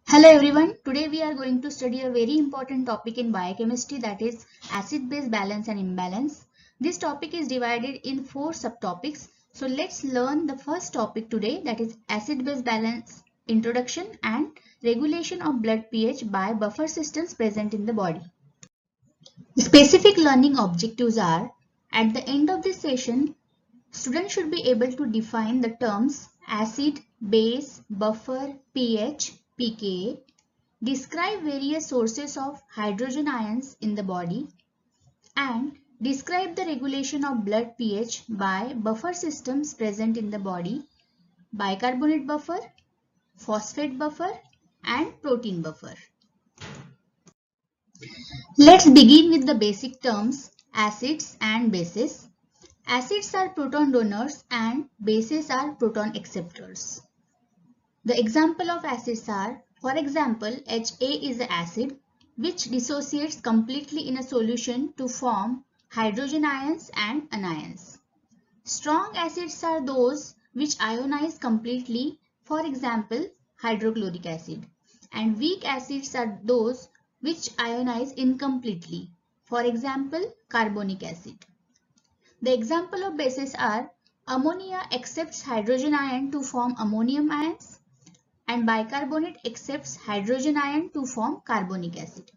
Hello everyone, today we are going to study a very important topic in biochemistry, that is acid-base balance and imbalance. This topic is divided in 4 subtopics. So let's learn the first topic today, that is acid-base balance, introduction and regulation of blood pH by buffer systems present in the body. Specific learning objectives are: at the end of this session, students should be able to define the terms acid, base, buffer, pH, pKa, describe various sources of hydrogen ions in the body, and describe the regulation of blood pH by buffer systems present in the body: bicarbonate buffer, phosphate buffer, and protein buffer. Let's begin with the basic terms acids and bases. Acids are proton donors and bases are proton acceptors. The example of acids are, for example, Ha is an acid which dissociates completely in a solution to form hydrogen ions and anions. Strong acids are those which ionize completely, for example, hydrochloric acid. And weak acids are those which ionize incompletely, for example, carbonic acid. The example of bases are ammonia accepts hydrogen ion to form ammonium ions, and bicarbonate accepts hydrogen ion to form carbonic acid.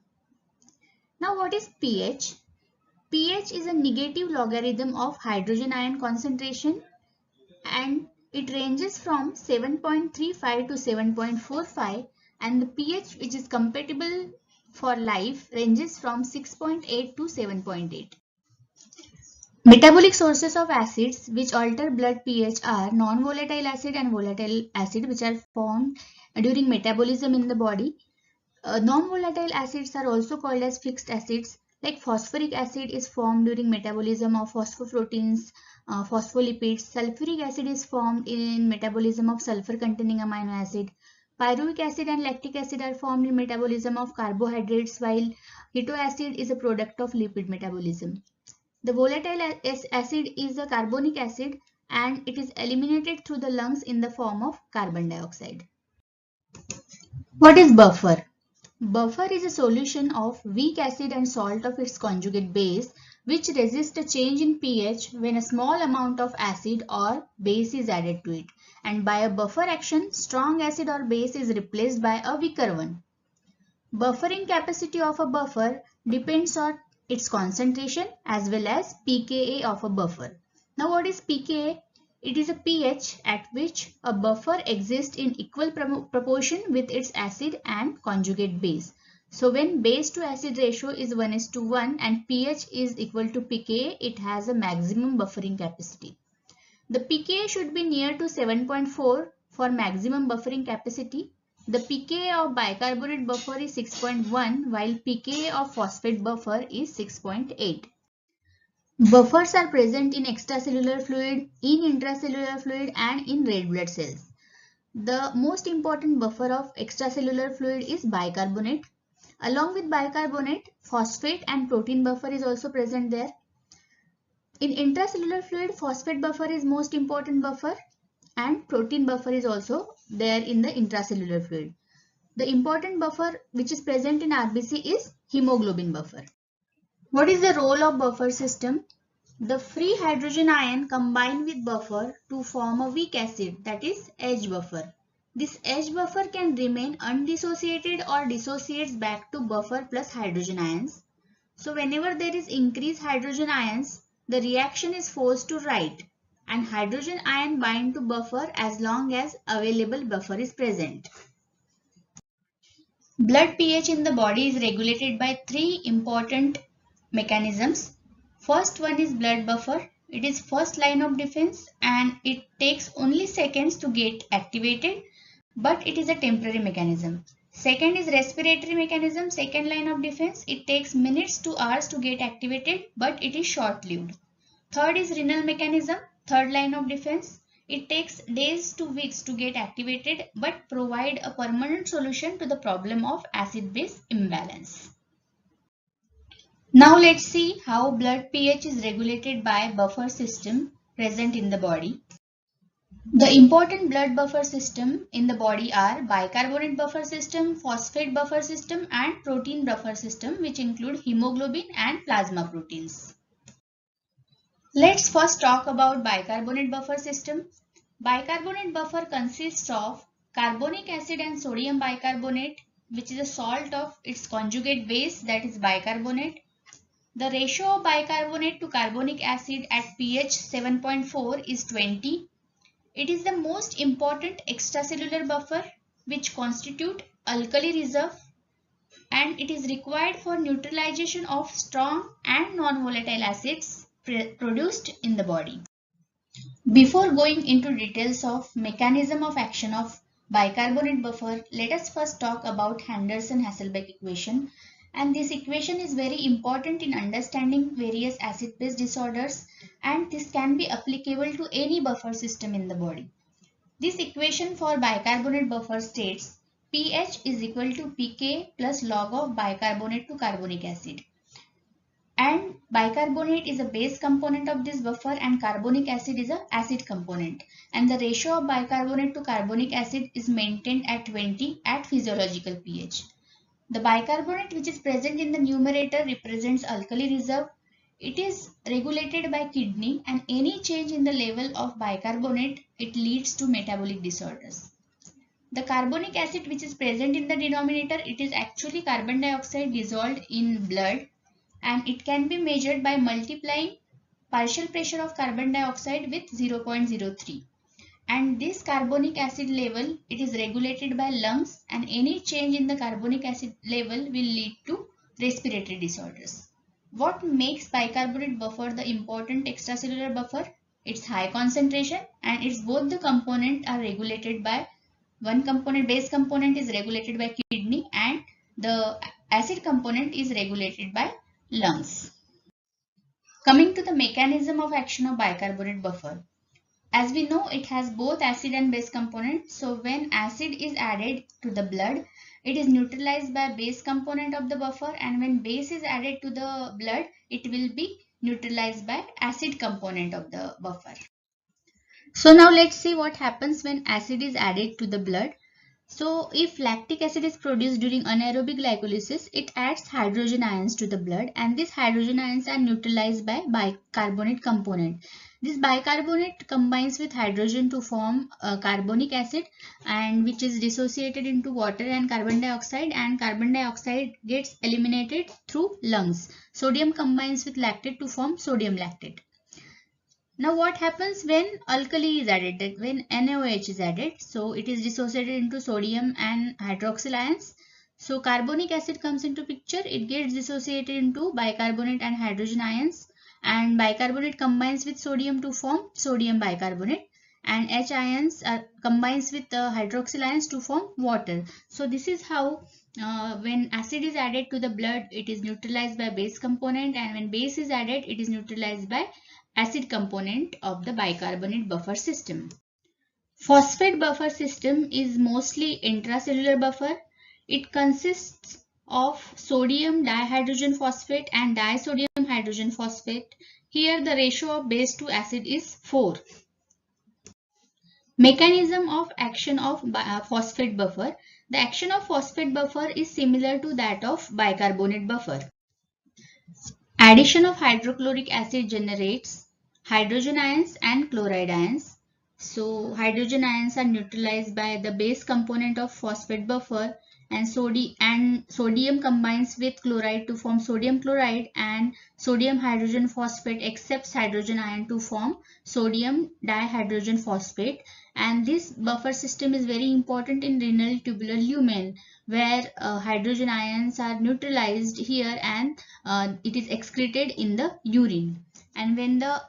Now what is pH? pH is a negative logarithm of hydrogen ion concentration and it ranges from 7.35 to 7.45, and the pH which is compatible for life ranges from 6.8 to 7.8. Metabolic sources of acids which alter blood pH are non-volatile acid and volatile acid, which are formed during metabolism in the body. Non-volatile acids are also called as fixed acids, like phosphoric acid is formed during metabolism of phosphoproteins, phospholipids. Sulfuric acid is formed in metabolism of sulfur containing amino acid. Pyruvic acid and lactic acid are formed in metabolism of carbohydrates, while keto acid is a product of lipid metabolism. The volatile acid is a carbonic acid and it is eliminated through the lungs in the form of carbon dioxide. What is buffer? Buffer is a solution of weak acid and salt of its conjugate base which resists a change in pH when a small amount of acid or base is added to it, and by a buffer action, strong acid or base is replaced by a weaker one. Buffering capacity of a buffer depends on its concentration as well as pKa of a buffer. Now what is pKa? It is a pH at which a buffer exists in equal proportion with its acid and conjugate base. So when base to acid ratio is 1:1 and pH is equal to pKa, it has a maximum buffering capacity. The pKa should be near to 7.4 for maximum buffering capacity. The pKa of bicarbonate buffer is 6.1 while pKa of phosphate buffer is 6.8. Buffers are present in extracellular fluid, in intracellular fluid and in red blood cells. The most important buffer of extracellular fluid is bicarbonate. Along with bicarbonate, phosphate and protein buffer is also present there. In intracellular fluid, phosphate buffer is most important buffer and protein buffer is also there in the intracellular fluid. The important buffer which is present in RBC is hemoglobin buffer. What is the role of buffer system? The free hydrogen ion combine with buffer to form a weak acid, that is H buffer. This H buffer can remain undissociated or dissociates back to buffer plus hydrogen ions. So whenever there is increased hydrogen ions, the reaction is forced to right and hydrogen ion bind to buffer as long as available buffer is present. Blood pH in the body is regulated by 3 important mechanisms. First one is blood buffer. It is first line of defense and it takes only seconds to get activated, but it is a temporary mechanism. Second is respiratory mechanism, second line of defense. It takes minutes to hours to get activated, but it is short-lived. Third is renal mechanism, third line of defense. It takes days to weeks to get activated but provide a permanent solution to the problem of acid-base imbalance. Now let's see how blood pH is regulated by buffer system present in the body. The important blood buffer system in the body are bicarbonate buffer system, phosphate buffer system and protein buffer system, which include hemoglobin and plasma proteins. Let's first talk about bicarbonate buffer system. Bicarbonate buffer consists of carbonic acid and sodium bicarbonate, which is a salt of its conjugate base, that is bicarbonate. The ratio of bicarbonate to carbonic acid at pH 7.4 is 20. It is the most important extracellular buffer which constitute alkali reserve, and it is required for neutralization of strong and non-volatile acids produced in the body. Before going into details of mechanism of action of bicarbonate buffer, let us first talk about Henderson-Hasselbalch equation. And this equation is very important in understanding various acid-base disorders, and this can be applicable to any buffer system in the body. This equation for bicarbonate buffer states pH is equal to pK plus log of bicarbonate to carbonic acid. And bicarbonate is a base component of this buffer and carbonic acid is an acid component. And the ratio of bicarbonate to carbonic acid is maintained at 20 at physiological pH. The bicarbonate which is present in the numerator represents alkali reserve. It is regulated by kidney, and any change in the level of bicarbonate, it leads to metabolic disorders. The carbonic acid which is present in the denominator, it is actually carbon dioxide dissolved in blood, and it can be measured by multiplying partial pressure of carbon dioxide with 0.03. And this carbonic acid level, it is regulated by lungs, and any change in the carbonic acid level will lead to respiratory disorders. What makes bicarbonate buffer the important extracellular buffer? Its high concentration, and its both the components are regulated by one component, base component is regulated by kidney and the acid component is regulated by lungs. Coming to the mechanism of action of bicarbonate buffer. As we know, it has both acid and base component. So when acid is added to the blood, it is neutralized by base component of the buffer, and when base is added to the blood, it will be neutralized by acid component of the buffer. So now let's see what happens when acid is added to the blood. So if lactic acid is produced during anaerobic glycolysis, it adds hydrogen ions to the blood, and these hydrogen ions are neutralized by bicarbonate component. This bicarbonate combines with hydrogen to form carbonic acid, and which is dissociated into water and carbon dioxide, and carbon dioxide gets eliminated through lungs. Sodium combines with lactate to form sodium lactate. Now what happens when alkali is added, when NaOH is added? So it is dissociated into sodium and hydroxyl ions. So carbonic acid comes into picture, it gets dissociated into bicarbonate and hydrogen ions, and bicarbonate combines with sodium to form sodium bicarbonate, and H ions combines with hydroxyl ions to form water. So this is how when acid is added to the blood, it is neutralized by base component, and when base is added, it is neutralized by acid component of the bicarbonate buffer system. Phosphate buffer system is mostly intracellular buffer. It consists of sodium dihydrogen phosphate and disodium hydrogen phosphate. Here the ratio of base to acid is 4. Mechanism of action of phosphate buffer. The action of phosphate buffer is similar to that of bicarbonate buffer. Addition of hydrochloric acid generates hydrogen ions and chloride ions. So hydrogen ions are neutralized by the base component of phosphate buffer, and sodium combines with chloride to form sodium chloride, and sodium hydrogen phosphate accepts hydrogen ion to form sodium dihydrogen phosphate. And this buffer system is very important in renal tubular lumen, where hydrogen ions are neutralized here, and it is excreted in the urine. And when the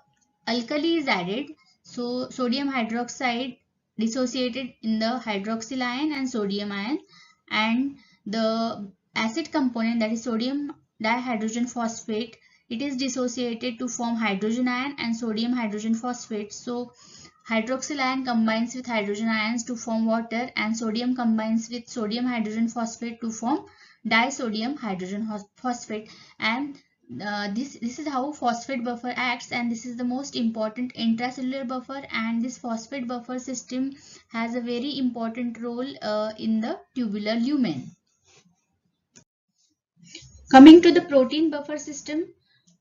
alkali is added, so sodium hydroxide dissociated in the hydroxyl ion and sodium ion, and the acid component, that is sodium dihydrogen phosphate, it is dissociated to form hydrogen ion and sodium hydrogen phosphate. So hydroxyl ion combines with hydrogen ions to form water, and sodium combines with sodium hydrogen phosphate to form disodium hydrogen phosphate. And this is how phosphate buffer acts, and this is the most important intracellular buffer, and this phosphate buffer system has a very important role in the tubular lumen. Coming to the protein buffer system,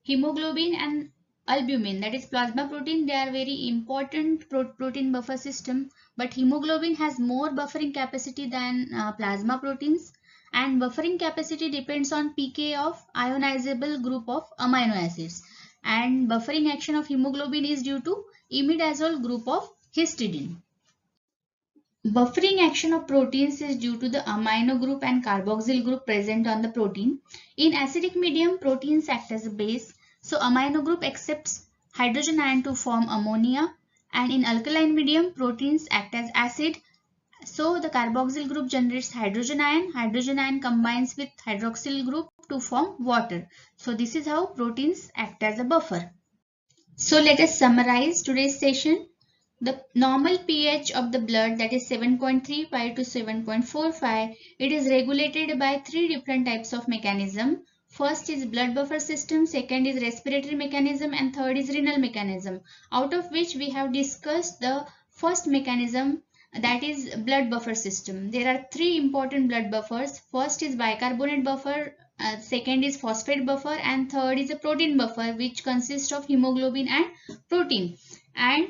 hemoglobin and albumin, that is plasma protein, they are very important protein buffer system, but hemoglobin has more buffering capacity than plasma proteins, and buffering capacity depends on pK of ionizable group of amino acids, and buffering action of hemoglobin is due to imidazole group of histidine. Buffering action of proteins is due to the amino group and carboxyl group present on the protein. In acidic medium, proteins act as a base. So amino group accepts hydrogen ion to form ammonia, and in alkaline medium, proteins act as acid. So the carboxyl group generates hydrogen ion combines with hydroxyl group to form water. So this is how proteins act as a buffer. So let us summarize today's session. The normal pH of the blood, that is 7.35 to 7.45, it is regulated by three different types of mechanism. First is blood buffer system, second is respiratory mechanism, and third is renal mechanism. Out of which we have discussed the first mechanism, that is blood buffer system. There are three important blood buffers. First is bicarbonate buffer, second is phosphate buffer, and third is a protein buffer, which consists of hemoglobin and protein. And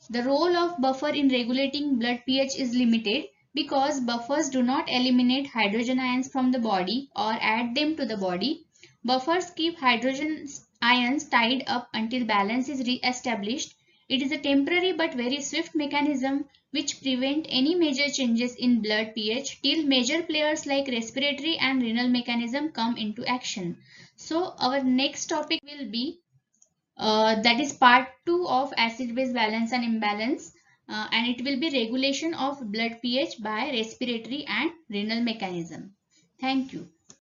the role of buffer in regulating blood pH is limited because buffers do not eliminate hydrogen ions from the body or add them to the body. Buffers keep hydrogen ions tied up until balance is re-established. It is a temporary but very swift mechanism which prevent any major changes in blood pH till major players like respiratory and renal mechanism come into action. So our next topic will be that is part 2 of acid-base balance and imbalance, and it will be regulation of blood pH by respiratory and renal mechanism. Thank you.